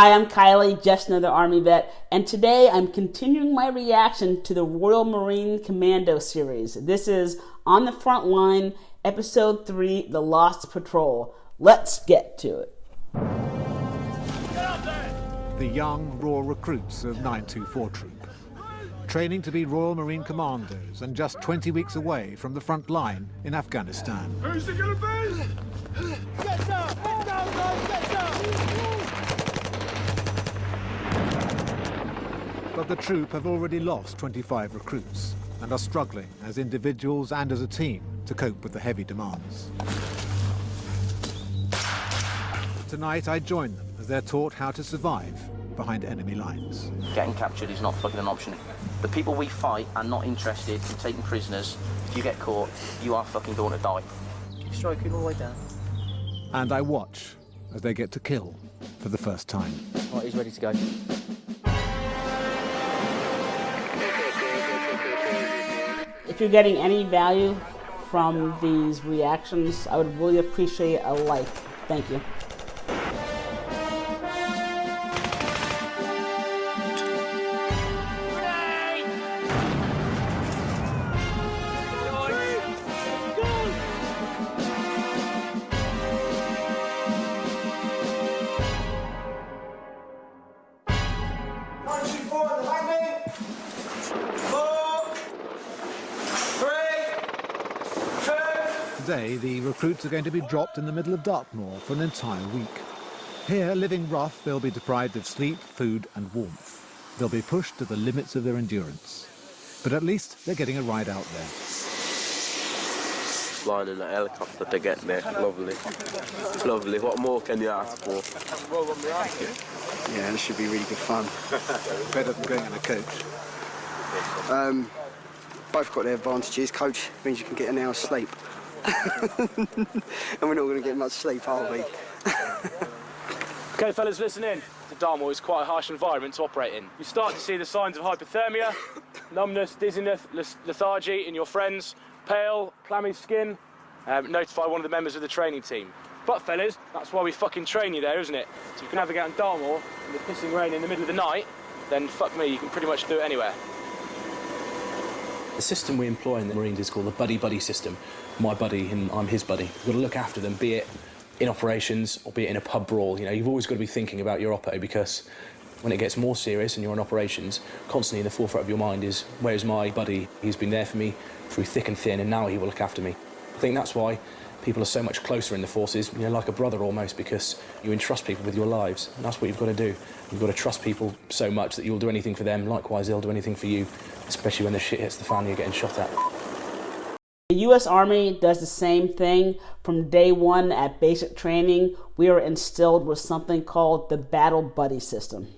Hi, I'm Kylie, just another Army vet, and today I'm continuing my reaction to the Royal Marine Commando series. This is On the Front Line, Episode 3, The Lost Patrol. Let's get to it. The young raw recruits of 924 Troop, training to be Royal Marine Commandos and just 20 weeks away from the front line in Afghanistan. Who's it gonna be? Get down! Get down, guys! Get down! But the troop have already lost 25 recruits and are struggling as individuals and as a team to cope with the heavy demands. Tonight I join them as they're taught how to survive behind enemy lines. Getting captured is not fucking an option. The people we fight are not interested in taking prisoners. If you get caught, you are fucking going to die. Keep striking all the way down. And I watch as they get to kill for the first time. Right, he's ready to go. If you're getting any value from these reactions, I would really appreciate a like. Thank you. Today, the recruits are going to be dropped in the middle of Dartmoor for an entire week. Here, living rough, they'll be deprived of sleep, food and warmth. They'll be pushed to the limits of their endurance. But at least they're getting a ride out there. Flying in a helicopter to get there. Lovely. Lovely. What more can you ask for? Yeah, this should be really good fun. Better than going in a coach. Both got their advantages. Coach means you can get an hour's sleep. And we're not going to get much sleep, are we? Okay, fellas, listen in. The Dartmoor is quite a harsh environment to operate in. You start to see the signs of hypothermia, numbness, dizziness, lethargy in your friends, pale, clammy skin. Notify one of the members of the training team. But, fellas, that's why we fucking train you there, isn't it? So if you can navigate in Dartmoor in the pissing rain in the middle of the night, then fuck me, you can pretty much do it anywhere. The system we employ in the Marines is called the buddy-buddy system. My buddy and I'm his buddy. You've got to look after them, be it in operations or be it in a pub brawl. You know, you've always got to be thinking about your oppo, because when it gets more serious and you're in operations, constantly in the forefront of your mind is, where's my buddy? He's been there for me through thick and thin, and now he will look after me. I think that's why people are so much closer in the forces, you know, like a brother almost, because you entrust people with your lives, and that's what you've got to do. You've got to trust people so much that you'll do anything for them, likewise they'll do anything for you, especially when the shit hits the fan and you're getting shot at. The U.S. Army does the same thing. From day one at basic training, we are instilled with something called the Battle Buddy system.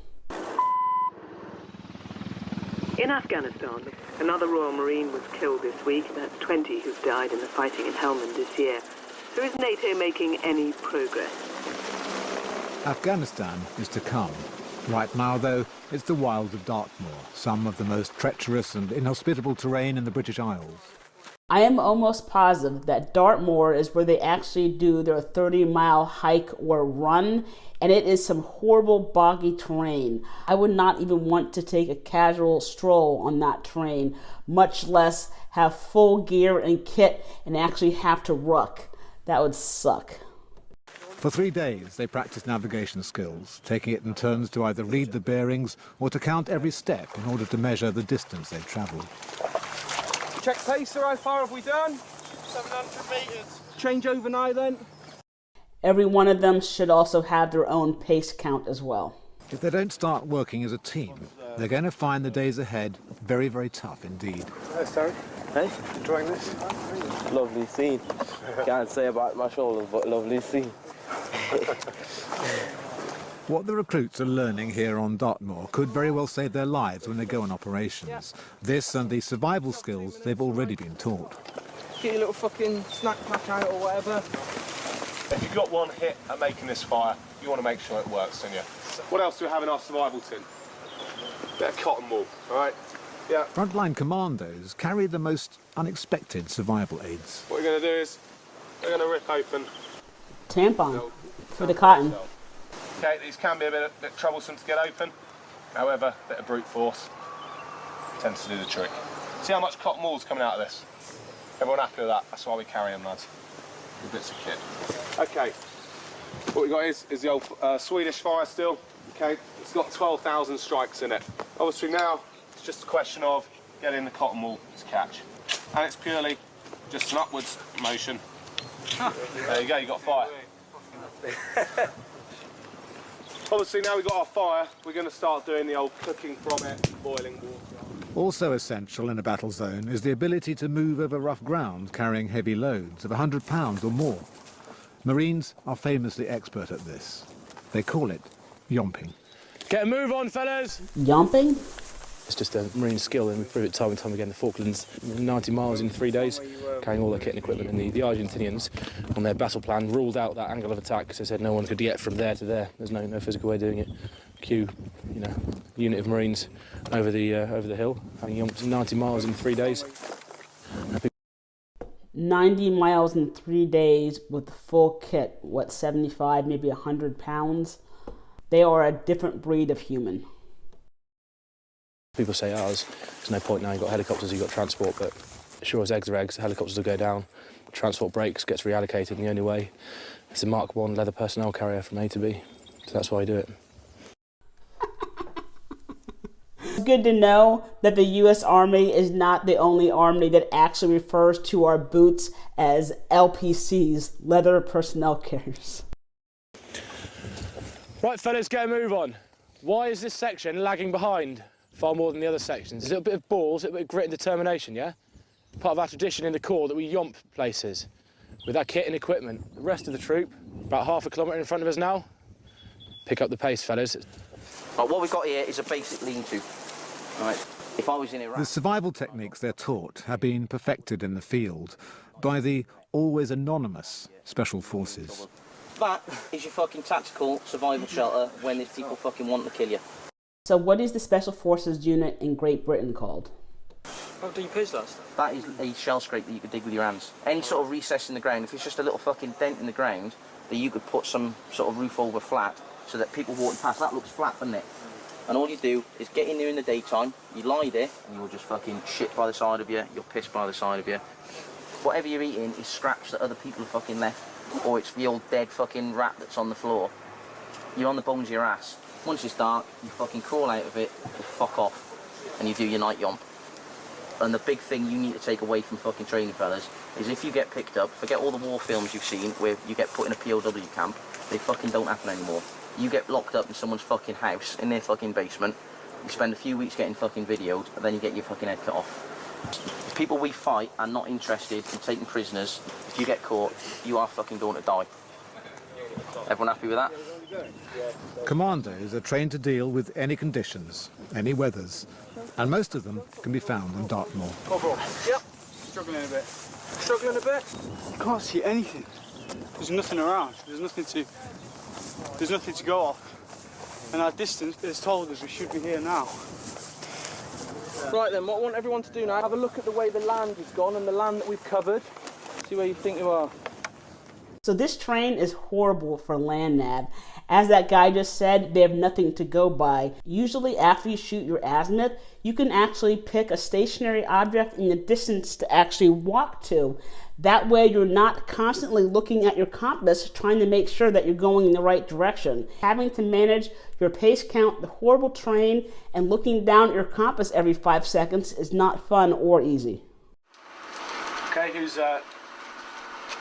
In Afghanistan, another Royal Marine was killed this week. That's 20 who've died in the fighting in Helmand this year. So is NATO making any progress? Afghanistan is to come. Right now, though, it's the wilds of Dartmoor, some of the most treacherous and inhospitable terrain in the British Isles. I am almost positive that Dartmoor is where they actually do their 30-mile hike or run, and it is some horrible boggy terrain. I would not even want to take a casual stroll on that terrain, much less have full gear and kit and actually have to ruck. That would suck. For 3 days, they practice navigation skills, taking it in turns to either read the bearings or to count every step in order to measure the distance they've travelled. Check pacer, how far have we done? 700 metres. Change over now then. Every one of them should also have their own pace count as well. If they don't start working as a team, they're going to find the days ahead very, very tough indeed. Hey, Terry. Hey? Enjoying this? Lovely scene. Can't say about my shoulders, but lovely scene. What the recruits are learning here on Dartmoor could very well save their lives when they go on operations. This and the survival skills they've already been taught. Get your little fucking snack pack out or whatever. If you've got one hit at making this fire, you want to make sure it works, don't you? What else do we have in our survival tin? Bit of cotton wool, all right? Yeah. Frontline commandos carry the most unexpected survival aids. What we're going to do is we're going to rip open Tampon for the cotton. Okay, these can be a bit troublesome to get open. However, a bit of brute force tends to do the trick. See how much cotton wool's coming out of this? Everyone happy with that? That's why we carry them, lads. With bits of kit. Okay, what we got is the old Swedish fire steel. Okay, it's got 12,000 strikes in it. Obviously now, it's just a question of getting the cotton wool to catch. And it's purely just an upwards motion. There you go, you got fire. Obviously now we've got our fire, we're going to start doing the old cooking from it, boiling water. Also essential in a battle zone is the ability to move over rough ground carrying heavy loads of 100 pounds or more. Marines are famously expert at this. They call it Yumping. Get a move on, fellas! Yumping? It's just a Marine skill, and we prove it time and time again. The Falklands, 90 miles in 3 days, carrying all their kit and equipment. And the Argentinians, on their battle plan, ruled out that angle of attack because they said no one could get from there to there. There's no physical way of doing it. Cue, unit of Marines over the hill, having jumped 90 miles in 3 days. 90 miles in 3 days with the full kit, what, 75, maybe 100 pounds? They are a different breed of human. People say, there's no point now, you've got helicopters, you've got transport, but sure as eggs are eggs, the helicopters will go down, transport breaks, gets reallocated, and the only way is a Mark 1 leather personnel carrier from A to B. So that's why I do it. It's good to know that the U.S. Army is not the only army that actually refers to our boots as LPCs, leather personnel carriers. Right, fellas, get a move on. Why is this section lagging behind far more than the other sections? A little bit of balls, a little bit of grit and determination, yeah? Part of our tradition in the Corps that we yomp places with our kit and equipment. The rest of the troop, about half a kilometre in front of us now. Pick up the pace, fellas. Right, what we've got here is a basic lean-to. Right. If I was in Iraq... The survival techniques they're taught have been perfected in the field by the always anonymous Special Forces. That is your fucking tactical survival shelter when there's people fucking want to kill you. So what is the Special Forces unit in Great Britain called? How deep is that stuff? That is a shell scrape that you could dig with your hands. Any sort of recess in the ground, if it's just a little fucking dent in the ground, that you could put some sort of roof over flat so that people walking past, that looks flat, doesn't it? And all you do is get in there in the daytime, you lie there, and you'll just fucking shit by the side of you, you'll piss by the side of you. Whatever you're eating is scraps that other people have fucking left, or it's the old dead fucking rat that's on the floor. You're on the bones of your ass. Once it's dark, you fucking crawl out of it, you fuck off, and you do your night yomp. And the big thing you need to take away from fucking training, fellas, is if you get picked up, forget all the war films you've seen where you get put in a POW camp, they fucking don't happen anymore. You get locked up in someone's fucking house, in their fucking basement, you spend a few weeks getting fucking videoed, and then you get your fucking head cut off. If people we fight are not interested in taking prisoners, if you get caught, you are fucking going to die. Everyone happy with that? Commandos are trained to deal with any conditions, any weathers, and most of them can be found in Dartmoor. Corporal. Yep. Struggling a bit. Struggling a bit? Can't see anything. There's nothing around. There's nothing to go off. And our distance has told us we should be here now. Right then, what I want everyone to do now, have a look at the way the land has gone and the land that we've covered. See where you think you are. So this terrain is horrible for land nav. As that guy just said, they have nothing to go by. Usually after you shoot your azimuth, you can actually pick a stationary object in the distance to actually walk to. That way you're not constantly looking at your compass trying to make sure that you're going in the right direction. Having to manage your pace count, the horrible terrain, and looking down at your compass every 5 seconds is not fun or easy. Okay, who's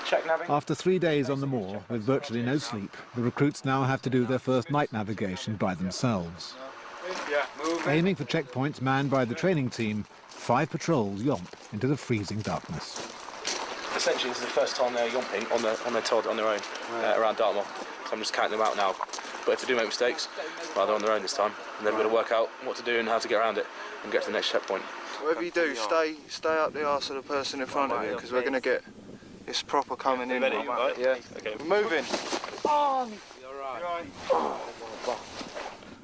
check navigating? After 3 days on the moor with virtually no sleep, the recruits now have to do their first night navigation by themselves. Aiming for checkpoints manned by the training team, 5 patrols yomp into the freezing darkness. Essentially, this is the first time they're yomping on their Todd on their own around Dartmoor. So I'm just counting them out now. But if they do make mistakes, well, they're on their own this time, and they've got to work out what to do and how to get around it and get to the next checkpoint. Whatever you do, stay up the arse of the person in front of you, because we're going to get this proper coming in. Right? Yeah. Okay. We're moving.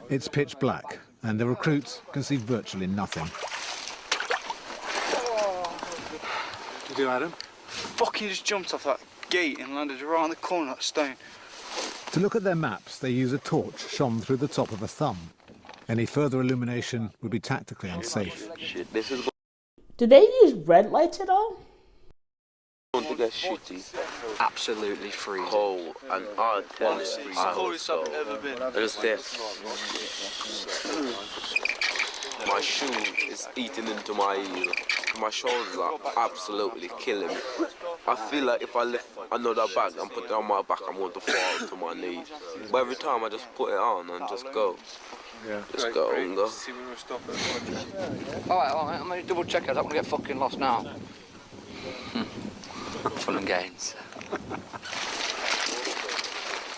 It's pitch black, and the recruits can see virtually nothing. What did you do, Adam? Fucking just jumped off that gate and landed right on the corner of that stone. To look at their maps, they use a torch shone through the top of a thumb. Any further illumination would be tactically unsafe. Shit, this is Do they use red lights at all? going to get shitty. Absolutely freezing. Cold and I tell it. Coldest I've ever been. There's this. My shoe is eating into my heel. My shoulders are absolutely killing me. I feel like if I lift another bag and put it on my back, I'm going to fall to my knees. But every time I just put it on and just go. Yeah. Just go and go. Alright, I'm going to double check it. I don't want to get fucking lost now. Fun and games.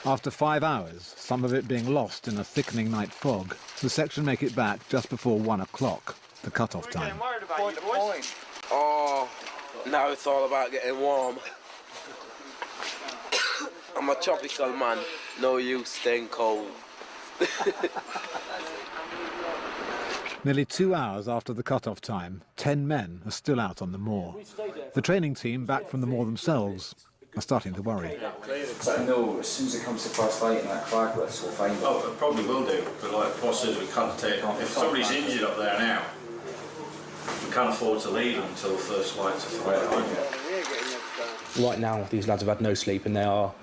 After 5 hours, some of it being lost in a thickening night fog, the section make it back just before 1 o'clock, the cut-off time. Oh, now it's all about getting warm. I'm a tropical man, no use staying cold. Nearly 2 hours after the cut-off time, 10 men are still out on the moor. The training team, back from the moor themselves, are starting to worry. But no, as soon as it comes to first light and that crackless, we'll find it. Oh, it probably will do, but like Paul says, we can't take... If somebody's injured up there now, we can't afford to leave them until the first lights are fire. Right now, these lads have had no sleep and they are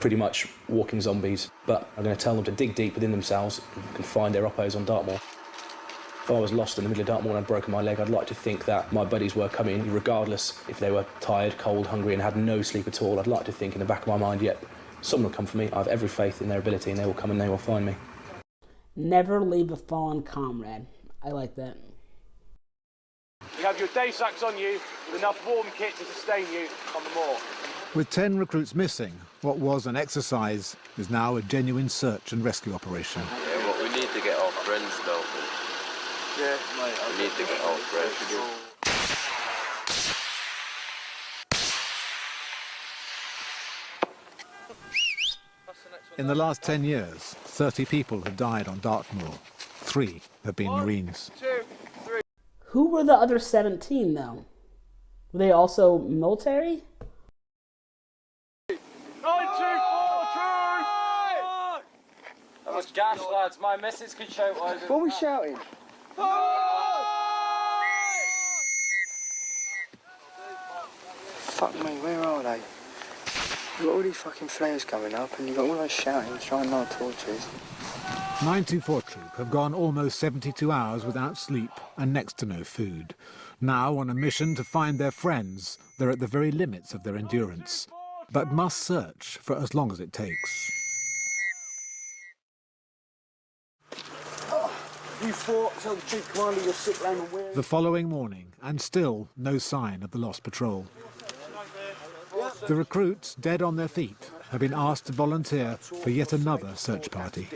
pretty much walking zombies, but I'm going to tell them to dig deep within themselves and find their oppos on Dartmoor. If I was lost in the middle of Dartmoor and I'd broken my leg, I'd like to think that my buddies were coming, regardless if they were tired, cold, hungry and had no sleep at all. I'd like to think in the back of my mind, yep, someone will come for me. I have every faith in their ability and they will come and they will find me. Never leave a fallen comrade. I like that. You have your day sacks on you with enough warm kit to sustain you on the moor. With 10 recruits missing, what was an exercise is now a genuine search and rescue operation. Yeah, but we need to get our friends though. Yeah, we need to get our friends. In the last 10 years, 30 people have died on Dartmoor. 3 have been Marines. 2, 3. Who were the other 17, though? Were they also military? 9, 2, 4, true! That was gas, lads. My missus could shout over. What are we shouting? Fuck me, where are they? You've got all these fucking flares going up and you've got all those shouting, trying not torches. 924 Troop have gone almost 72 hours without sleep and next to no food. Now, on a mission to find their friends, they're at the very limits of their endurance, but must search for as long as it takes. You fought, tell the chief commander you're sick, lame and weary. The following morning, and still no sign of the lost patrol. The recruits, dead on their feet, have been asked to volunteer for yet another search party.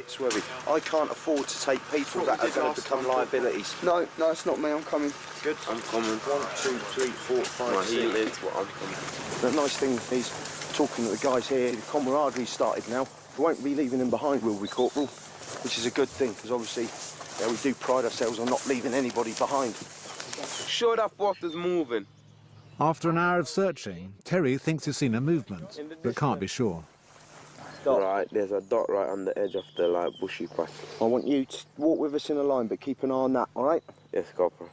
I can't afford to take people that are going to become liabilities. No, it's not me, I'm coming. Good, I'm coming. 1, 2, 3, 4, 5, My 6. heel is what I'm coming. The nice thing is, talking to the guys here, the camaraderie started now. We won't be leaving them behind, will we, Corporal? Which is a good thing, because obviously we do pride ourselves on not leaving anybody behind. Sure that water's moving. After an hour of searching, Terry thinks he's seen a movement, but can't be sure. Right, there's a dot right on the edge of the bushy patch. I want you to walk with us in a line, but keep an eye on that, all right? Yes, Corporal.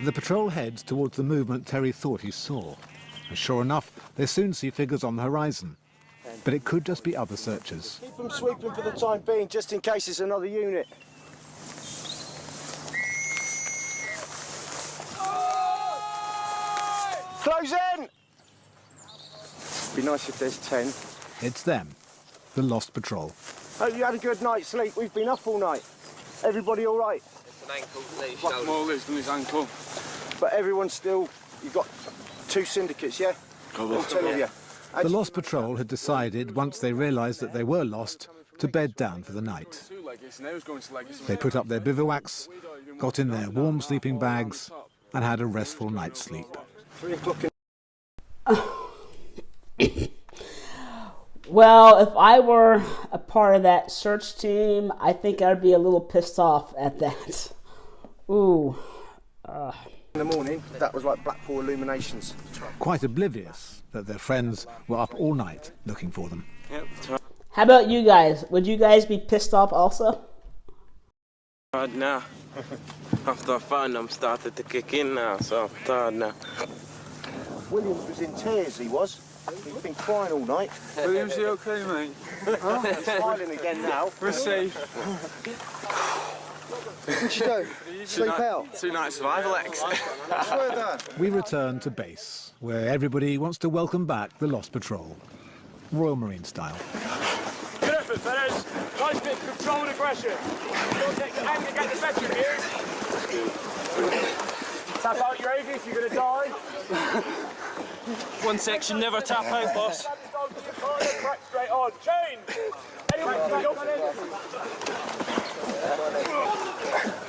The patrol heads towards the movement Terry thought he saw. And sure enough, they soon see figures on the horizon. But it could just be other searchers. Keep them sweeping for the time being, just in case it's another unit. Close in! Be nice if there's 10. It's them, the lost patrol. Hope you had a good night's sleep. We've been up all night. Everybody all right? It's an ankle, please. Blackmore lives on his ankle. But everyone's still... You've got 2 syndicates, yeah? All 10 of you. The lost patrol had decided, once they realised that they were lost, to bed down for the night. They put up their bivouacs, got in their warm sleeping bags, and had a restful night's sleep. 3 o'clock in... Well, if I were a part of that search team, I think I'd be a little pissed off at that. Ooh. In the morning, that was like Blackpool illuminations. Quite oblivious that their friends were up all night looking for them. How about you guys? Would you guys be pissed off also? Tired now. After I found I'm started to kick in now, so I'm tired now. Williams was in tears, he was. He's been crying all night. Williams, you okay, mate? Huh? He's smiling again now. We're safe. What'd you do? Sleep out? 2 night survival X. Swear down. We return to base, where everybody wants to welcome back the Lost Patrol, Royal Marine style. Good effort, fellas. Nice bit of control and aggression. Don't take the anger against the best of you. Tap out your AV if you're going to die. One section, never tap out, boss. Crack straight on. Chain. Anyone can go.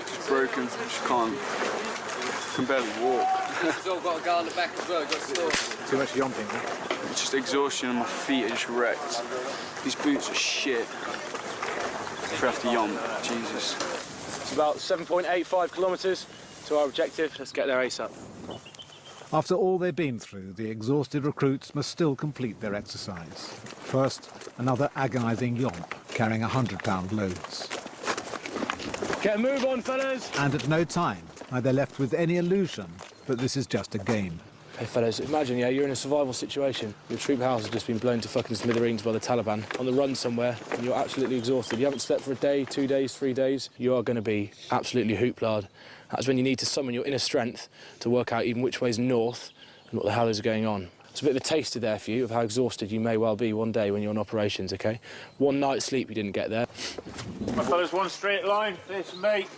She's broken, she can barely walk. She's all got a guy on the back as well, got store. Too much Yumping, huh? It's just exhaustion and my feet are just wrecked. These boots are shit. If we have to yump, Jesus. It's about 7.85 kilometres to our objective. Let's get there ASAP. After all they've been through, the exhausted recruits must still complete their exercise. First, another agonising yomp, carrying 100-pound loads. Get a move on, fellas. And at no time are they left with any illusion that this is just a game. Hey fellas, imagine, you're in a survival situation. Your troop house has just been blown to fucking smithereens by the Taliban, on the run somewhere, and you're absolutely exhausted. You haven't slept for a day, 2 days, 3 days. You are going to be absolutely hooplard. That's when you need to summon your inner strength to work out even which way's north and what the hell is going on. It's a bit of a taster there for you of how exhausted you may well be one day when you're on operations, OK? 1 night's sleep you didn't get there. My fellas, one straight line, this mate.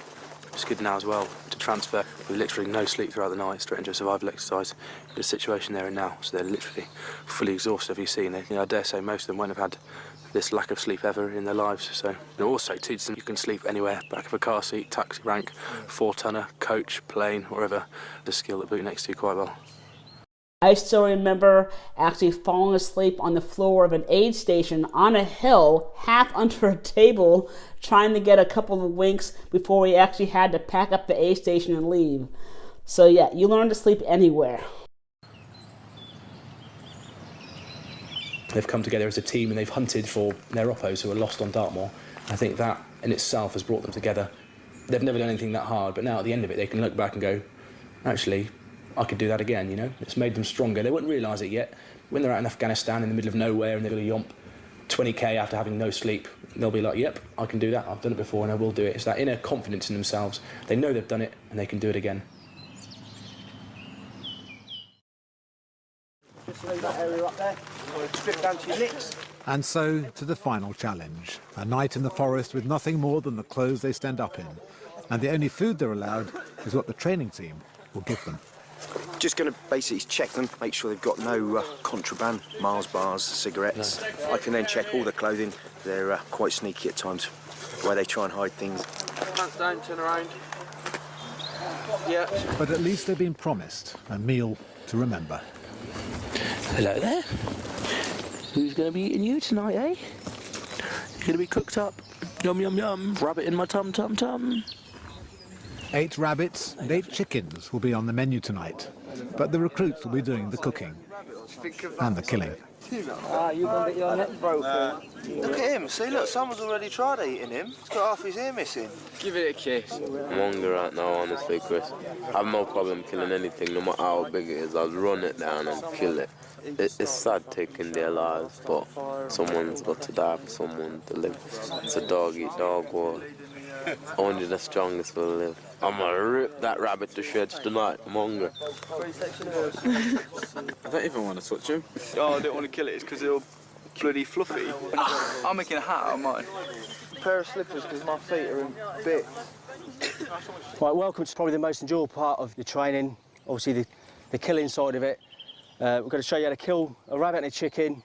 It's good now as well to transfer with literally no sleep throughout the night straight into a survival exercise. The situation they're in now, so they're literally fully exhausted, have you seen it? You know, I dare say most of them won't have had this lack of sleep ever in their lives. So, and also teach them you can sleep anywhere, back of a car seat, taxi rank, 4-tonner, coach, plane, wherever. The skill that boot next to you quite well. I still remember actually falling asleep on the floor of an aid station on a hill, half under a table, trying to get a couple of winks before we actually had to pack up the aid station and leave. So yeah, you learn to sleep anywhere. They've come together as a team and they've hunted for their oppos who are lost on Dartmoor. I think that in itself has brought them together. They've never done anything that hard, but now at the end of it they can look back and go, actually, I could do that again, you know? It's made them stronger. They won't realise it yet. When they're out in Afghanistan in the middle of nowhere and they're going to yomp 20k after having no sleep, they'll be like, yep, I can do that. I've done it before and I will do it. It's that inner confidence in themselves. They know they've done it and they can do it again. Just leave that area up there. Strip down to your nicks. And so to the final challenge, a night in the forest with nothing more than the clothes they stand up in. And the only food they're allowed is what the training team will give them. Just going to basically check them, make sure they've got no contraband, Mars bars, cigarettes. No. I can then check all the clothing. They're quite sneaky at times, where they try and hide things. Pants down, turn around. Yeah. But at least they've been promised a meal to remember. Hello there. Who's going to be eating you tonight, eh? You're going to be cooked up. Yum, yum, yum. Rabbit in my tum, tum, tum. 8 rabbits and 8 chickens will be on the menu tonight, but the recruits will be doing the cooking and the killing. You're going to get your neck broken. Look at him, see, look, someone's already tried eating him. He's got half his ear missing. Give it a kiss. I'm hungry right now, honestly, Chris. I have no problem killing anything, no matter how big it is. I'll run it down and kill it. It's sad taking their lives, but someone's got to die for someone to live. It's a dog-eat-dog war. Only the strongest will live. I'm gonna rip that rabbit to shreds tonight. I'm hungry. I don't even want to touch him. Oh, I don't want to kill it. It's because they're bloody fluffy. I'm making a hat out of mine. A pair of slippers because my feet are in bits. Right, welcome to probably the most enjoyable part of your training. Obviously the killing side of it. We're going to show you how to kill a rabbit and a chicken,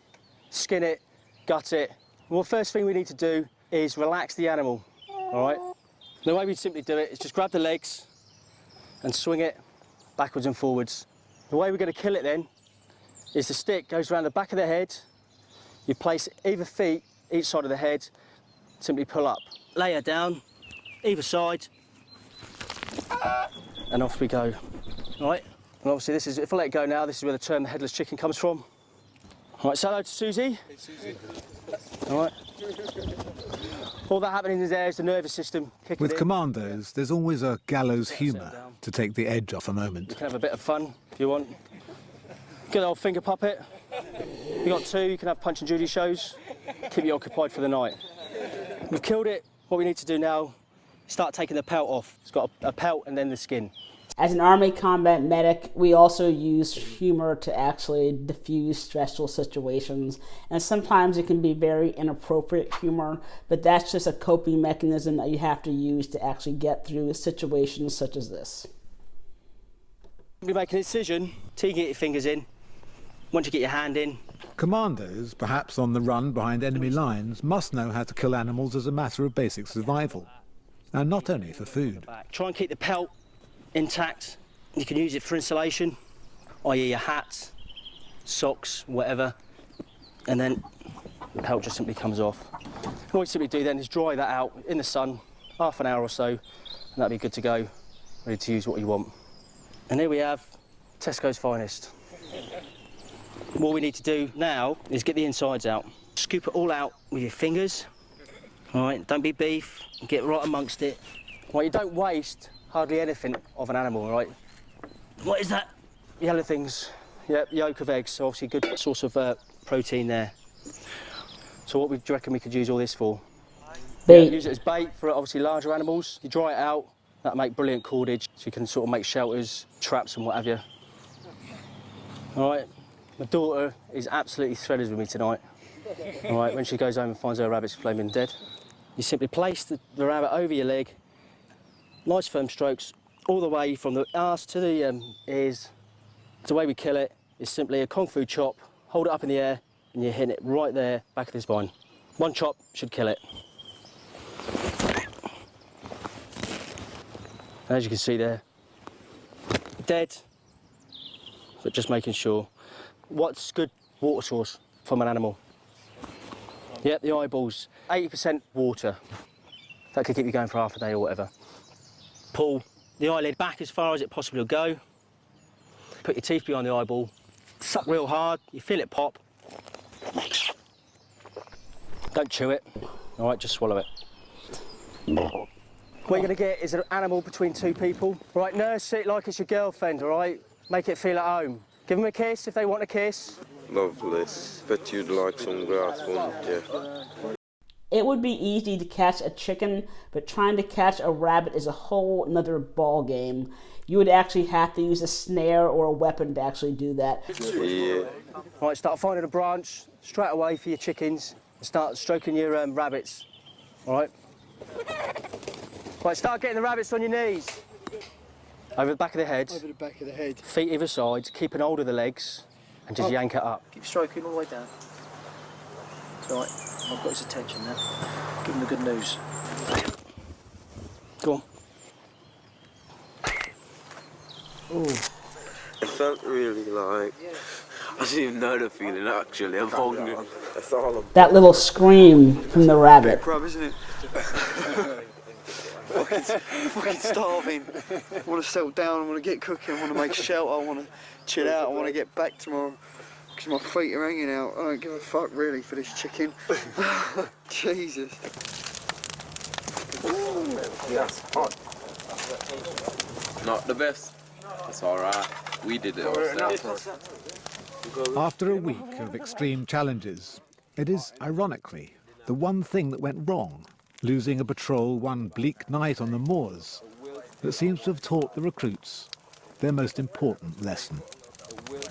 skin it, gut it. Well, the first thing we need to do is relax the animal. All right? The way we simply do it is just grab the legs and swing it backwards and forwards. The way we're going to kill it then is the stick goes around the back of the head. You place either feet each side of the head, simply pull up. Lay her down, either side, and off we go. All right? And obviously this is, if I let go now, this is where the term the headless chicken comes from. Right, say hello to Susie. Hey, Susie. All right. All that happening in there is the nervous system kicking With in. commandos, there's always a gallows humour to take the edge off a moment. You can have a bit of fun if you want. Good old finger puppet. You got two, you can have Punch and Judy shows. Keep you occupied for the night. We've killed it. What we need to do now is start taking the pelt off. It's got a pelt and then the skin. As an Army combat medic, we also use humor to actually diffuse stressful situations. And sometimes it can be very inappropriate humor, but that's just a coping mechanism that you have to use to actually get through situations such as this. We make an incision till you get your fingers in. Once you get your hand in. Commandos, perhaps on the run behind enemy lines, must know how to kill animals as a matter of basic survival. And not only for food. Try and keep the pelt intact. You can use it for insulation, i.e. your hats, socks, whatever, and then the pelt just simply comes off. And what you simply do then is dry that out in the sun, half an hour or so, and that'll be good to go, ready to use what you want. And here we have Tesco's finest. What we need to do now is get the insides out. Scoop it all out with your fingers. All right, don't be beef, get right amongst it. Well, you don't waste hardly anything of an animal, right? What is that? Yellow things. Yep, yolk of eggs, so obviously good source of protein there. So what do you reckon we could use all this for? Bait. Yeah, use it as bait for obviously larger animals. You dry it out, that'll make brilliant cordage, so you can sort of make shelters, traps and what have you. All right, my daughter is absolutely threaded with me tonight. All right, when she goes home and finds her rabbit's flaming dead. You simply place the rabbit over your leg, nice firm strokes, all the way from the arse to the ears. The way we kill it is simply a kung fu chop, hold it up in the air, and you hit it right there, back of the spine. One chop should kill it. As you can see there, dead, but just making sure. What's good water source from an animal? Yep, the eyeballs, 80% water. That could keep you going for half a day or whatever. Pull the eyelid back as far as it possibly will go. Put your teeth behind the eyeball, suck real hard, you feel it pop. Don't chew it, all right, just swallow it. What you're gonna get is an animal between two people. Right, nurse it like it's your girlfriend, all right? Make it feel at home. Give them a kiss if they want a kiss. Lovely. Bet you'd like some grass, wouldn't you? It would be easy to catch a chicken, but trying to catch a rabbit is a whole nother ball game. You would actually have to use a snare or a weapon to actually do that. Yeah. Right, start finding a branch straight away for your chickens and start stroking your rabbits, all right? Right, start getting the rabbits on your knees. Over the back of the head. Over the back of the head. Feet either side, keeping hold of the legs and just yank it up. Keep stroking all the way down. It's all right. I've got his attention now. Give him the good news. Go on. Ooh. It felt really like... I didn't even know the feeling actually. I'm hungry. That's all I'm... That little scream from the rabbit. Grub, isn't it? fucking starving. I want to settle down, I want to get cooking, I want to make shelter, I want to chill out, I want to get back tomorrow because my feet are hanging out. I don't give a fuck really for this chicken. Jesus. Yes, hot. Not the best. It's alright. We did it ourselves. After a week of extreme challenges, it is, ironically, the one thing that went wrong, losing a patrol one bleak night on the moors, that seems to have taught the recruits their most important lesson.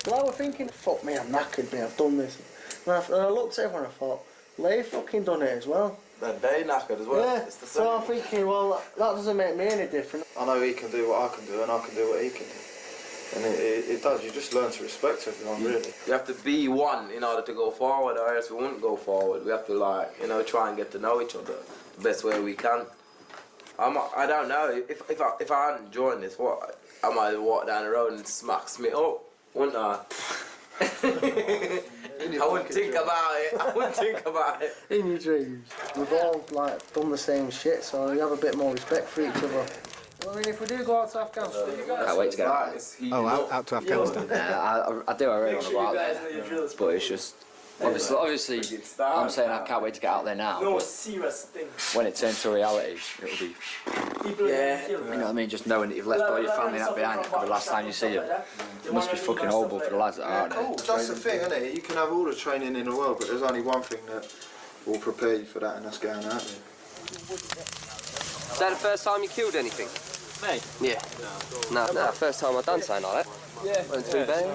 Well, I was thinking, fuck me, I'm knackered, me, I've done this. And I looked at everyone and I thought, they fucking done it as well. Then they knackered as well. Yeah, it's the same. So I'm thinking, well, that doesn't make me any different. I know he can do what I can do and I can do what he can do. And it does, you just learn to respect everyone, really. You have to be one in order to go forward, or else we wouldn't go forward. We have to, like, you know, try and get to know each other the best way we can. I don't know, if I hadn't joined this, what, I might have walked down the road and smacks me up, wouldn't I? I wouldn't think about it. In your dreams. We've all, like, done the same shit, so you have a bit more respect for each other. Well, I mean, if we do go out to Afghanistan... I can't wait to go. Oh, out to Afghanistan? I do, I really want to go out there. But it's just, Obviously, I'm saying I can't wait to get out there now. No serious thing. When it turns to reality, it'll be. Yeah. You know what I mean? Just knowing that you've left all your family and that behind. It could be the last time you see them. It must be fucking horrible for the lads that are out there. That's the thing, isn't it? You can have all the training in the world, but there's only one thing that will prepare you for that, and that's going out there. Is that the first time you killed anything? Me? Yeah. No, first time I've done something like that. Yeah. Wasn't too bad.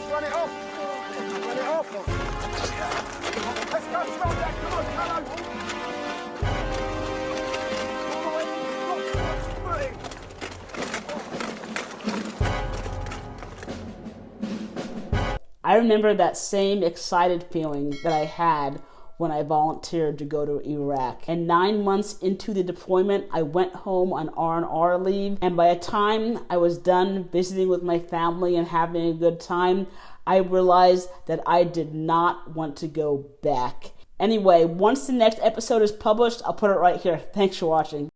Run it off! Let's go, stop that, come on, I remember that same excited feeling that I had when I volunteered to go to Iraq. And 9 months into the deployment, I went home on R&R leave. And by the time I was done visiting with my family and having a good time, I realized that I did not want to go back. Anyway, once the next episode is published, I'll put it right here. Thanks for watching.